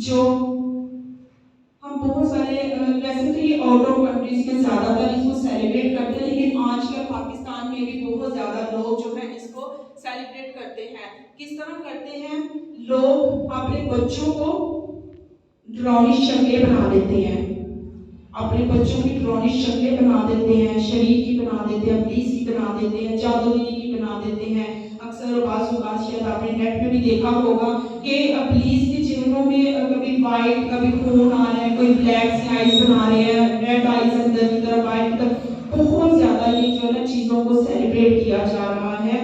जो हम बहुत सारे वैसे तो ये आउट ऑफ कंट्रीज में ज़्यादातर इसको सेलिब्रेट करते हैं, लेकिन आजकल पाकिस्तान में भी बहुत ज़्यादा लोग जो है इसको सेलिब्रेट करते हैं। किस तरह करते हैं? लोग अपने बच्चों को ड्राउनी शक्लें बना देते हैं, अपने बच्चों की ड्राउनी शक्लें बना देते हैं, शरीर की बना देते हैं, पुलिस की बना देते हैं, जादूगरी की बना देते हैं। अक्सर बाज़ शायद आपने नेट में भी देखा होगा कि पुलिस के चेहरों में कभी वाइट कभी खून आ रहा है, कोई ब्लैक से आइज बना रहे हैं, रेड आइज अंदर की तरफ वाइट की तरफ। बहुत ज्यादा ये जो है चीजों को सेलिब्रेट किया जा रहा है,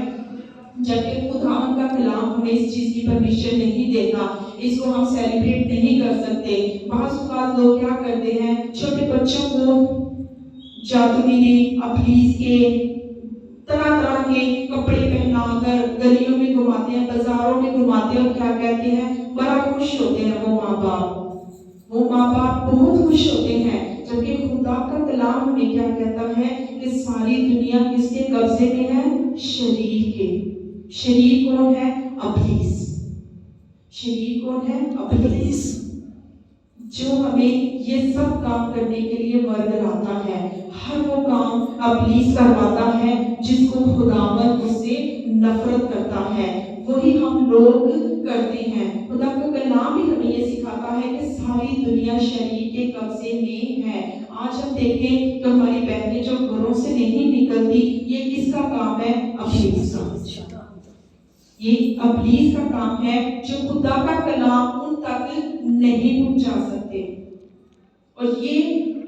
जबकि खुदावन का कलाम हमें इस चीज की परमिशन नहीं देता, इसको हम सेलिब्रेट नहीं कर सकते। बाज़ लोग क्या करते हैं, छोटे बच्चों को जादूगरी पुलिस के तरह तरह के कपड़े पहनाकर गलियों में घुमाते हैं, बाजारों में घुमाते हैं, और क्या कहते हैं, बड़ा खुश होते हैं वो माँ बाप बहुत खुश होते हैं। जबकि खुदा का कलाम हमें क्या कहता है कि सारी दुनिया किसके कब्जे में है? शरीर के। शरीर कौन है? इब्लीस। शरीर कौन है? इब्लीस, जो हमें ये सब काम करने के लिए वर्ग लाता है। हर वो काम इब्लीस करवाता है जिसको खुदावंद उससे नफरत करता है, वही हम लोग करते हैं। खुदा का कलाम भी हमें ये सिखाता है कि सारी दुनिया शरीर के कब्जे में है। आज हम देखें तो हमारी बहनें जो घरों से नहीं निकलती, ये किसका काम है? इब्लीस का। ये इब्लीस का काम है, जो खुदा का कलाम उन तक नहीं पहुंचा सकते। और ये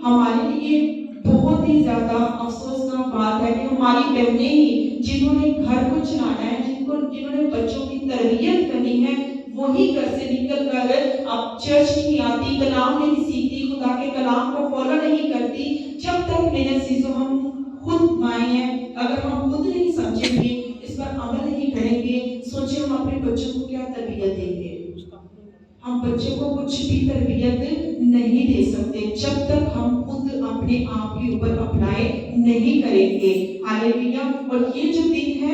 हमारे लिए बहुत ही ज्यादा अफसोसनाक बात है कि हमारी बहनें ही जिन्होंने घर को चलाना है, जिन्होंने बच्चों की तरबियत करनी है, वही घर से निकल कर अब चर्च नहीं आती, कलाम नहीं सीखती, खुदा के कलाम को फॉलो नहीं करती। जब तक मेरे चीजों हम खुद माए हैं, अगर हम खुद नहीं समझेंगे, इस पर अमल नहीं करेंगे, सोचिए हम अपने बच्चों को क्या तरबियत देंगे? हम बच्चों को कुछ भी तरबियत नहीं दे सकते जब तक हम खुद अपने आप के ऊपर अप्लाई नहीं करेंगे। हालेलुया। और ये जो दिन है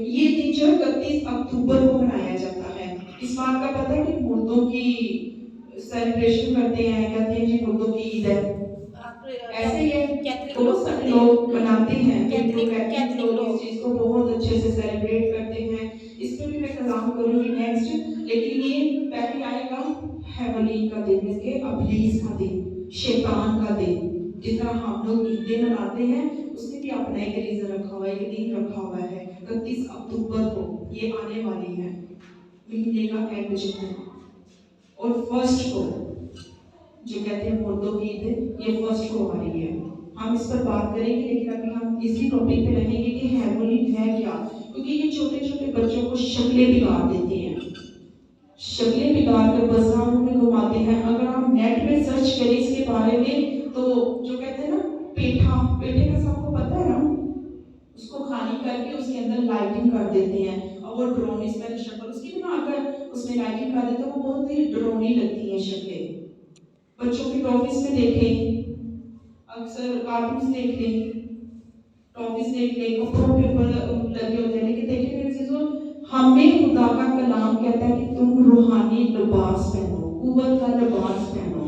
ये दिन जो 31 अक्टूबर को मनाया जाता है। इस बात का पता है कि मुर्दों की सेलिब्रेशन करते हैं, कहते हैं जी मुर्दों की ईद है, ऐसे ही बहुत सारे लोग मनाते हैं। कैथलिक लोग इस चीज को बहुत अच्छे से सेलिब्रेट करते हैं। इस पे भी मैं कलाम करूंगी नेक्स्ट, लेकिन ये पहले आएगा हेवली का दिन, इसके इब्लीस का दिन, शैतान का दिन। जिस तरह हम लोग ईद मनाते हैं, उसने भी अपना एक रीजन रखा हुआ है, एक दिन रखा हुआ है 31 अक्टूबर को। ये आने वाली है महीने का एंड जो है, और फर्स्ट को जो कहते हैं मुर्दों की ईद, ये फर्स्ट को आ रही है। हम इस पर बात करेंगे, लेकिन अभी हम इसी टॉपिक पे रहेंगे कि हेवली है क्या, क्योंकि ये छोटे छोटे बच्चों को शक्लें बिगाड़ देती हैं, शक्लें बिगाड़ कर बाजारों में घुमाते हैं। अगर हम नेट में सर्च करें इसके बारे में, तो जो कहते हैं ना पेठे का सबको पता है ना, उसको खाली करके उसके अंदर लाइटिंग कर देते हैं, और वो ड्रोनी स्टाइल शक्ल उसकी बनाकर उसमें लाइटिंग कर देते हैं, वो बहुत ही ड्रोनी लगती है शक्लें। बच्चों की टॉफिस में देखें, अक्सर कार्टून्स देख लें, टॉफिस देख लें, कपड़ों के ऊपर लगे होते हैं, लेकिन देखिए मेरे चीजों, हमें खुदा का कलाम कहता है कि तुम रूहानी लिबास पहनो, कुव्वत का लिबास पहनो।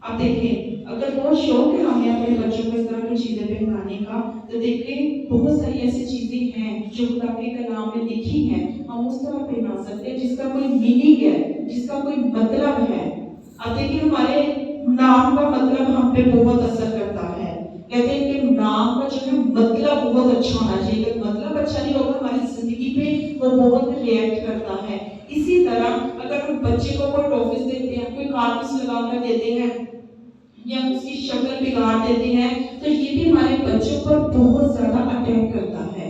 अब देखें, अगर बहुत शौक है हमें अपने बच्चों को इस तरह की चीजें पहनाने का, तो देखें बहुत सारी ऐसी चीजें हैं जो खुदा के कलाम में लिखी हैं, हम उस तरह पहना सकते हैं जिसका कोई मीनिंग है, जिसका कोई मतलब है। अब देखिए हमारे नाम का मतलब हम पे बहुत असर करता है। कहते हैं कि नाम का जो है मतलब बहुत अच्छा होना चाहिए, अगर मतलब अच्छा नहीं होगा हमारी जिंदगी पे वो बहुत रिएक्ट करता है। इसी तरह अगर हम बच्चे को कोई टॉफिस देते हैं, कोई कार्टून लगा कर देते हैं, या उसकी शक्ल बिगाड़ देते हैं, तो ये भी हमारे बच्चों पर बहुत ज्यादा अटैक करता है।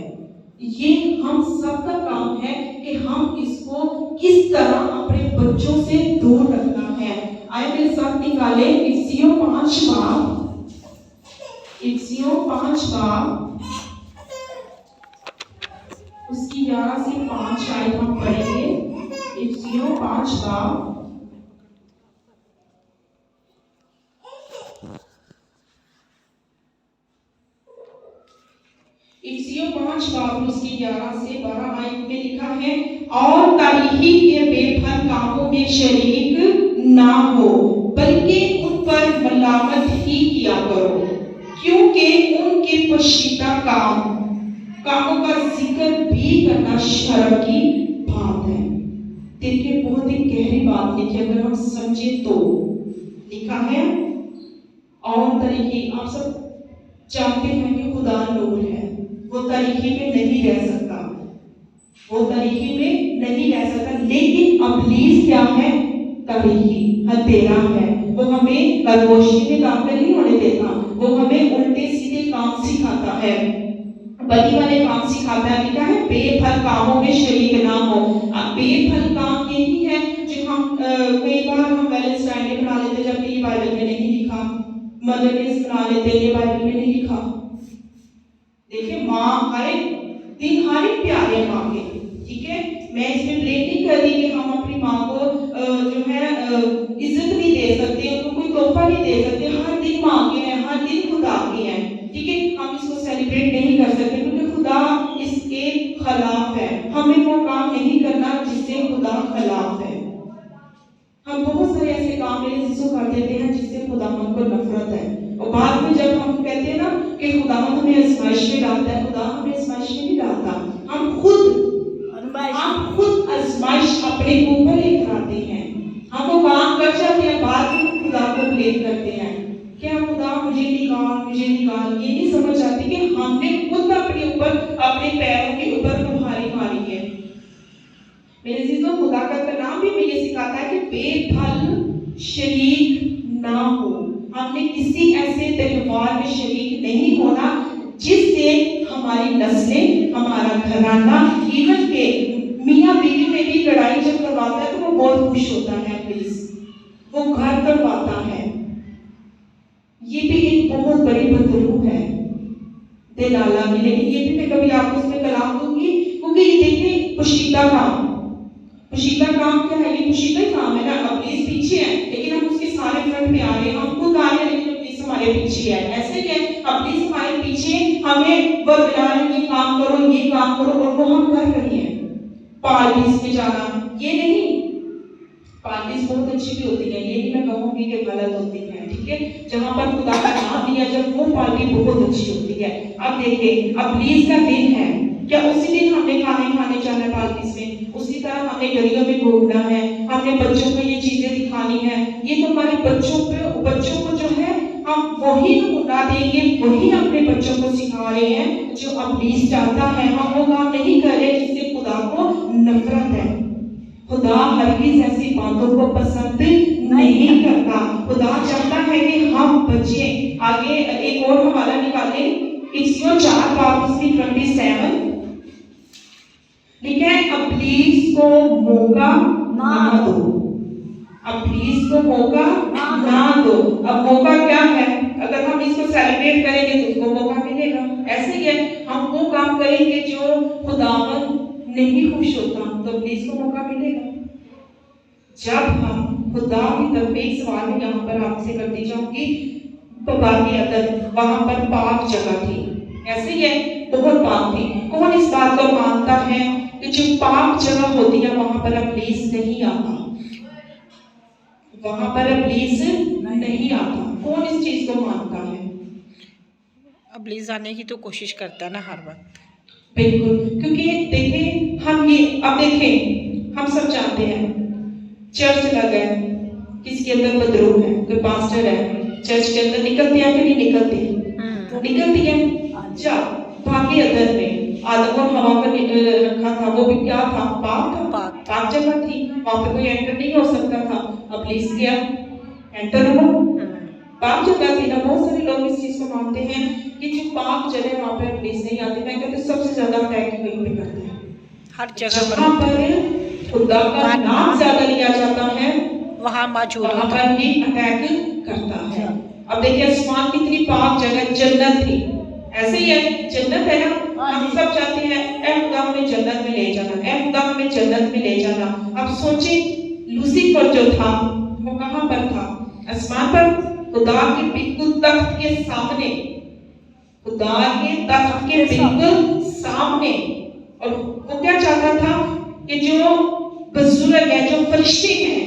ये हम सबका काम है कि हम इसको किस तरह अपने बच्चों से दूर रखना है। आए मेरे साथ निकाले इफिसियों 5 बाब उसकी 11 से 5 आयत हम पढ़ेंगे। इफिसियों 5 बाब उसकी 11 से 12 आयत में लिखा है, और तारीखी के बेफल कामों में शरीक ना हो, बल्कि उन पर मलामत ही किया करो, क्योंकि उनके पोशीदा कामों का जिक्र भी करना शर्म की बात है। देखिए बहुत ही गहरी बात लिखी, अगर हम समझे तो लिखा है। और तरीके आप सब जानते हैं कि खुदा नूर है, वो तरीके में नहीं रह सकता, वो तरीके में नहीं रह सकता। लेकिन इब्लीस क्या है? तरीकी हथेरा है, वो हमें रोशनी में काम नहीं होने देता, वो हमें उल्टे सीधे काम सिखाता है, बदी वाले काम सिखाता है। लिखा है बेफल कामों में शरीक ना हो। अब बेफल काम यही है जो हम कई बार हम वैलेंटाइन डे बना लेते जबकि ये बाइबल में नहीं लिखा, मदर डे बना लेते, ये बाइबल में नहीं लिखा। देखिए माँ हर एक दिन हर एक प्यारे है माँ के, ठीक है। मैं इसमें ब्लेम नहीं कर रही कि हम अपनी माँ को जो है इज्जत नहीं दे सकते, उनको कोई तोहफा नहीं दे सकते। हर दिन माँ के हैं, हर दिन खुदा के हैं, ठीक है। हम इसको सेलिब्रेट नहीं कर सकते क्योंकि खुदा इसके खिलाफ है। हमें वो काम नहीं करना जिससे खुदा खिलाफ है। हम बहुत सारे ऐसे काम मेरे जिसको कर देते हैं जिससे खुदावन को नफरत है, और बाद में जब हम कहते हैं ना कि खुदावन हमें आजमाइश में डालता है, खुदा हमें आजमाइश में नहीं डालता, हम खुद आजमाइश अपने ऊपर लेकर आते हैं। हम वो काम कर जाते हैं, बाद में खुदा को ब्लेम करते हैं, क्या खुदा मुझे निकाल, ये नहीं समझ आती कि हमने खुद अपने ऊपर अपने पैरों के ऊपर कुल्हाड़ी मारी है। मेरे चीजों खुदा का कलाम भी मुझे सिखाता है कि बेफल शरीक ना हो। हमने किसी ऐसे त्योहार में शरीक नहीं होना जिससे हमारी नस्लें, हमारा घराना, इवन के मियाँ बीवी में भी लड़ाई जब करवाता है तो वो बहुत खुश होता है, प्लीज वो घर करवाता है। ये भी एक बहुत बड़ी बदलू है दिलाला की, लेकिन ये भी मैं कभी आपको उसमें कलाम दूंगी क्योंकि ये देखिए पोशीदा काम क्या है? ये पोशीदा काम है ना। इब्लीस पीछे है लेकिन हम उसके सारे फ्रंट पे आ रहे हैं, हम खुद आ रहे हैं लेकिन इब्लीस हमारे पीछे है। ऐसे ही है, इब्लीस हमारे पीछे हमें वो बुला रहे हैं, ये काम करो और वो हम कर रहे हैं। पार्टीज में जाना, ये नहीं, पार्टीज बहुत अच्छी भी होती है, ये नहीं मैं कहूँगी कि गलत होती है, ठीक है। जहाँ पर खुदा का नाम लिया जब वो पार्टी बहुत अच्छी होती है। अब देखिए इब्लीस का दिन है, क्या उसी दिन हमने खाने जाना है पार्टीज में? उसी तरह हमने गलियों में घूमना है, हमने बच्चों को ये चीजें दिखानी है। ये तो हमारे बच्चों को जो है हम वही नमूना देंगे, वही अपने बच्चों को सिखा रहे हैं जो इब्लीस चाहता है। हम वो काम नहीं कर रहे जिससे खुदा को नफरत है। खुदा हरगिज़ ऐसी बातों को पसंद नहीं करता। खुदा चाहता है कि हम बच्चे आगे एक और हवाला निकालें, इफ्सियों 4:27 लिखा है इब्लीस को मौका ना दो, इब्लीस को मौका ना दो। अब मौका क्या है? अगर हम इसको सेलिब्रेट करेंगे तो उसको मौका मिलेगा। ऐसे ही है, हम वो काम करेंगे जो खुदावन नहीं खुश होता तो इब्लीस को मौका मिलेगा। जब हम खुदा की तरफ एक सवाल में यहाँ पर आपसे करती जाऊंगी, बाकी अदर वहां पर पाक जगह थी, ऐसे ही है, बहुत पाक थी। कौन इस बात को मानता है कि जो पाक जगह होती है वहां पर इब्लीस नहीं आता? वहां पर इब्लीस नहीं आता। कौन इस चीज को मानता है? इब्लीस आने की तो कोशिश करता है ना हर वक्त। बिल्कुल, क्योंकि देखिए हम ये अब देखें, हम सब जानते हैं चर्च लगा है, किसके अंदर बदरूह है, कोई पास्टर है, चर्च के अंदर निकलते हैं कि नहीं निकलते? निकलती है। अच्छा, बाकी अदर में आदम और हवा पर रखा था, वो भी क्या था? पाक जगह थी, वहां पर कोई एंटर नहीं हो सकता था। इब्लीस गया, एंटर हुआ, पाक जगह थी ना। बहुत सारे लोग इस चीज को मानते हैं कि जो पाक जगह वहां पर इब्लीस नहीं आते। मैं कहती हूं सबसे ज्यादा अटैक वहीं पे करते हैं, हर जगह पर खुदा का नाम ज्यादा लिया जाता है वहां मौजूद वहां पर ही अटैक करता है। अब देखिए आसमान कितनी पाक जगह, जन्नत थी, ऐसे ही है, जन्नत है ना। हम सब चाहते हैं ऐ खुदा हमें जन्नत में ले जाना, ऐ खुदा हमें जन्नत में ले जाना। अब सोचे लूसीफर जो था वो कहां पर था? आसमान पर, खुदा के बिल्कुल तख्त के सामने, खुदा के तख्त के बिल्कुल सामने। और वो क्या चाहता था कि जो बुजुर्ग है, जो फरिश्ते हैं,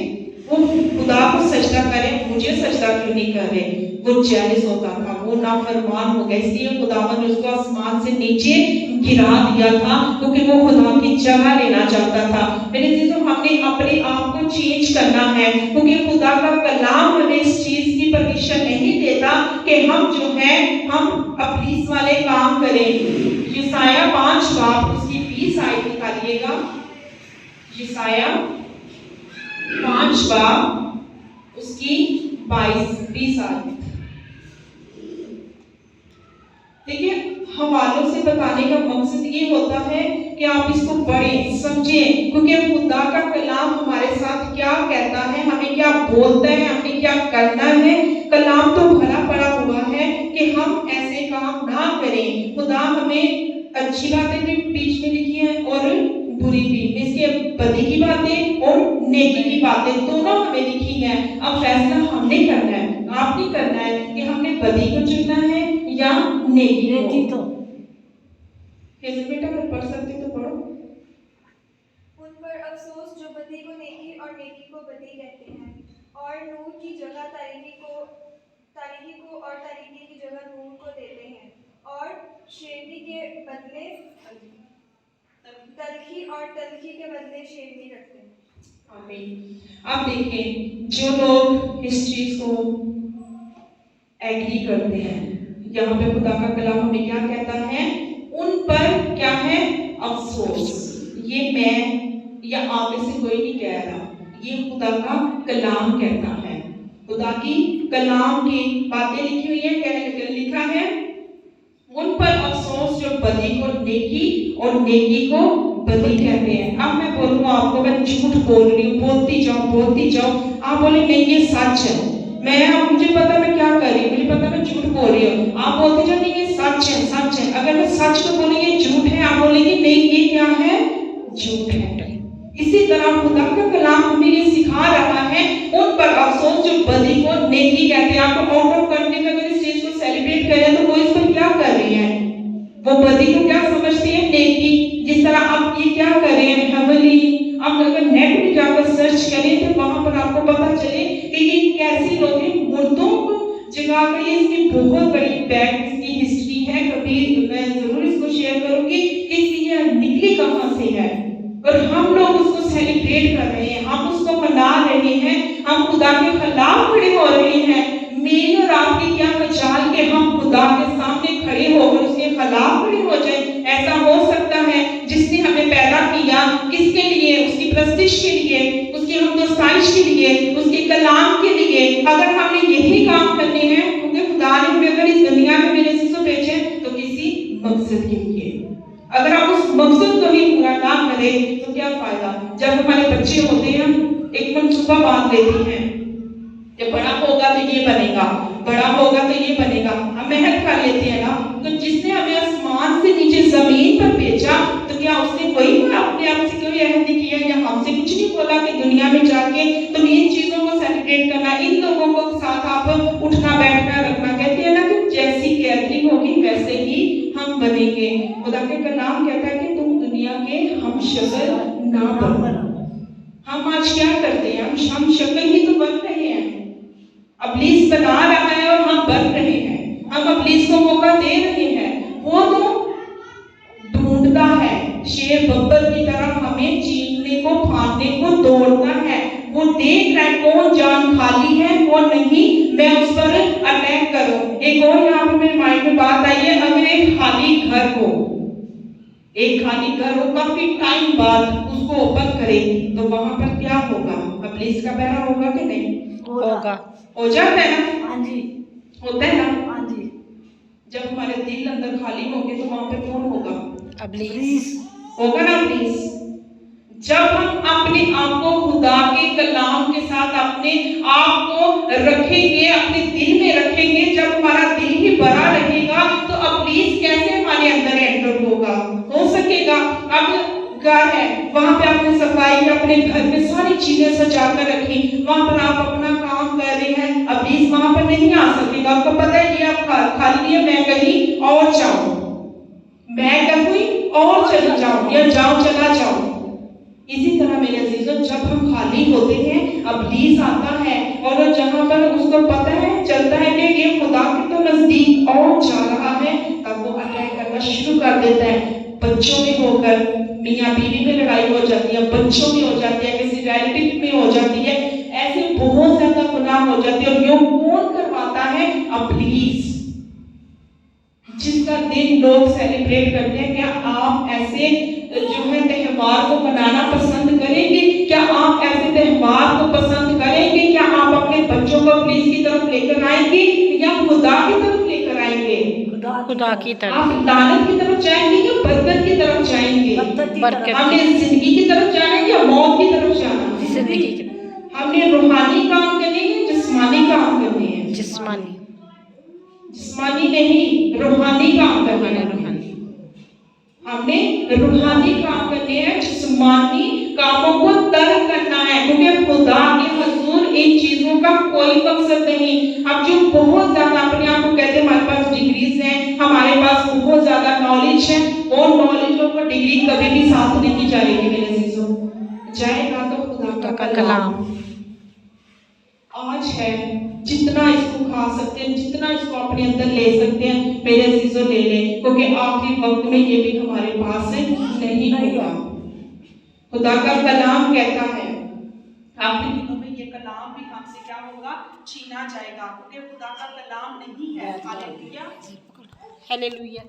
वो खुदा को सजदा करें, मुझे सजदा क्यों नहीं कर रहे? वो जेलस होता था, वो नाफरमान हो गया, इसलिए खुदावन ने उसको आसमान से नीचे गिरा दिया था, क्योंकि वो खुदा की जगह लेना चाहता था। मेरे चीजों, हमने अपने आप को चेंज करना है, क्योंकि खुदा का कलाम हमें इस चीज की परमिशन नहीं देता कि हम जो है हम अब्लीस वाले काम करें। यशाया 5 बाब उसकी 20 आयत निकालिएगा। यशाया 5 बाब उसकी 22-20 आयत। देखिए, हवालों से बताने का मकसद ये होता है कि आप इसको पढ़ें, समझें, क्योंकि खुदा का कलाम हमारे साथ क्या कहता है, हमें क्या बोलता है, हमें क्या करना है। कलाम तो भरा पड़ा हुआ है कि हम ऐसे काम ना करें। खुदा हमें अच्छी बातें भी बीच में लिखी है और बुरी भी, इसके बदी की बातें और नेकी की बातें दोनों हमें लिखी है। अब फैसला हमने करना है, आपने करना है कि हमने बदी को चुनना है या नेकी को। बेटा अगर पढ़ सकते तो पढ़ो। उन पर अफसोस जो बदी को नेकी और नेकी को बदी कहते हैं, और नूर की जगह तारीकी को और तारीकी की जगह नूर को देते हैं, और शेरनी के बदले तलखी और तलखी के बदले शेरनी रखते हैं। आमीन। अब देखें, जो लोग इस चीज को एग्री करते हैं, यहाँ पे खुदा का कलाम हमें क्या कहता है, उन पर क्या है? अफसोस। ये मैं या आप में से कोई नहीं कह रहा, ये खुदा का कलाम कहता है। खुदा की कलाम की बातें लिखी हुई है, क्या लिखा है? उन पर अफसोस जो बदी को नेकी और नेकी को बदी कहते हैं। अब मैं बोलूँ आपको, मैं झूठ बोल रही हूँ, बोलती जाऊँ, आप बोले नहीं ये सच है, मैं मुझे पता मैं क्या कर रही हूँ, मुझे पता मैं झूठ बोल रही हूँ, आप बोलते जाओ नहीं ये सच है। अगर मैं सच को बोलूँ ये झूठ है, आप बोलेंगे नहीं ये क्या है? झूठ है। इसी तरह खुदा का कलाम हमें ये सिखा रहा है, उन पर अफसोस जो बदी को नेकी कहते हैं। आप आउट ऑफ कंट्री में अगर इस चीज को सेलिब्रेट करें तो वो इस पर क्या कर रही है? वो बदी को क्या समझती है? नेकी। जिस तरह आप ये क्या कर रहे हैं? हेवनली। आप अगर नेट में जाकर सर्च करें तो वहां पर आपको पता चले कि ये कैसे लोग मुर्दों को जगा कर, ये इसकी बहुत बड़ी बैक इसकी हिस्ट्री है। कभी मैं जरूर इसको शेयर करूंगी कि ये निकली कहां से है, और हम लोग उसको सेलिब्रेट कर रहे हैं, हम उसको मना रहे हैं, हम खुदा के खिलाफ खड़े हो रहे हैं। मेरी और आपकी क्या मजाल के हम खुदा के सामने खड़े होकर उसके खिलाफ खड़े हो जाए। ऐसा हो सकता है जिसने हमें पैदा किया, किसके लिए? उसकी प्रस्तिश के लिए, उसकी हमदोस्ताइश के लिए, उसके कलाम के लिए। अगर हमने यही काम करने हैं, क्योंकि खुदा ने हमें अगर इस दुनिया में मेरे से भेजे तो किसी मकसद के लिए, अगर आप उस मकसद को ही पूरा ना करें तो क्या फायदा? जब हमारे बच्चे होते हैं, एक मनसूबा बांध लेते हैं कि बड़ा होगा तो ये बनेगा, बड़ा होगा तो ये बनेगा, हम मेहनत कर लेते हैं ना। तो जिसने हमें आसमान से नीचे जमीन पर भेजा, तो क्या उसने कोई अपने आप से कोई अहद नहीं किया या हमसे कुछ नहीं बोला कि दुनिया में जाके तुम इन चीजों को सेलिब्रेट करना, इन लोगों को साथ आप उठना बैठना रखना? कहते हैं ना कि जैसी गैदरिंग होगी वैसे ही हम बनेंगे। खुदा के कलाम कहता है कि तुम दुनिया के हम शक्ल ना बनो। हम आज क्या करते हैं? हम शक्ल ही तो बन रहे हैं। अब्लीस बना रहा है और हम बन रहे हैं, हम अब्लीस को मौका दे रहे हैं। वो तो ढूंढता है, शेर बब्बर की तरह हमें चीखने को, फाड़ने को दौड़ता है। वो देख रहा है कौन जान खाली है कौन नहीं, मैं उस पर अटैक करूं। एक और यहाँ पर मेरे माइंड में बात आई है, अगर एक खाली घर हो काफी टाइम बाद उसको ओपन करे तो वहां पर क्या होगा? अब्लीस का पहरा होगा कि नहीं होगा? हो जाता है ना? हाँ जी, होता है ना? हाँ जी। जब हमारे दिल अंदर खाली होंगे तो वहां पे कौन होगा? अब्लीस होगा ना प्लीज। जब हम अपने आप को खुदा के कलाम के साथ अपने आप को रखेंगे, अपने दिल में रखेंगे, जब हमारा दिल ही भरा रहेगा तो अब्लीस कैसे हमारे अंदर एंटर होगा? हो सकेगा? अब घर है, वहां पे आपने सफाई, अपने घर में सारी चीजें सजा कर रखी, वहां पर आप अपना काम कर रहे हैं, अब्लीस वहां पर नहीं आ सकेगा। आपको पता है ये आप खाली है, मैं कहीं और जाऊं, मैं कहीं और चली जाऊं या चला जाऊं। इसी तरह मेरे अजीजों, जब हम खाली होते हैं, अब्लीस हदीस आता है और जहाँ पर उसको पता है चलता है कि ये खुदा के तो नजदीक और जा रहा है, तब वो अटैक करना शुरू कर देता है। बच्चों में होकर मियाँ बीवी में लड़ाई हो जाती है, बच्चों में हो जाती है, किसी रिलेटिव में हो जाती है, ऐसे बहुत ज्यादा गुनाह हो जाते हैं। और ये कौन करवाता है? इब्लीस, जिसका दिन लोग सेलिब्रेट करते हैं। क्या आप ऐसे जो है त्योहार को मनाना पसंद करेंगे? क्या आप ऐसे त्योहार को पसंद करेंगे? क्या आप अपने बच्चों को इब्लीस की तरफ लेकर आएंगे या खुदा की तरफ लेकर आएंगे? खुदा की तरफ। आप लानत की तरफ जाएंगे या बरकत की तरफ जाएंगे? बरकत। हमने जिंदगी की तरफ जाना है या मौत की तरफ जाना है? जिंदगी की। हमने रूहानी काम करने हैं, जिस्मानी काम करने हैं? जिस्मानी। जिस्मानी नहीं, रूहानी काम करने हैं। हमने रूहानी काम करने हैं, जिस्मानी कामों को तर्क करना है, क्योंकि खुदा के हुजूर इन चीजों का कोई मकसद नहीं। हम जो बहुत ज्यादा अपने आप को कहते हैं हमारे पास डिग्रीज हैं, हमारे पास बहुत ज्यादा नॉलेज है, वो नॉलेज और वो डिग्री कभी भी साथ नहीं जाएगी मेरे अजीजों, जाएगा तो खुदा का कलाम। आज है, जितना इसको खा सकते हैं, जितना इसको अपने अंदर ले सकते हैं मेरे अजीजों ले लें, क्योंकि आखिरी वक्त में ये भी हमारे पास नहीं होगा। खुदा का कलाम कहता है आखिरी दिनों में ये कलाम भी हमसे क्या होगा? छीना जाएगा, क्योंकि खुदा का कलाम नहीं है। Hallelujah, hallelujah.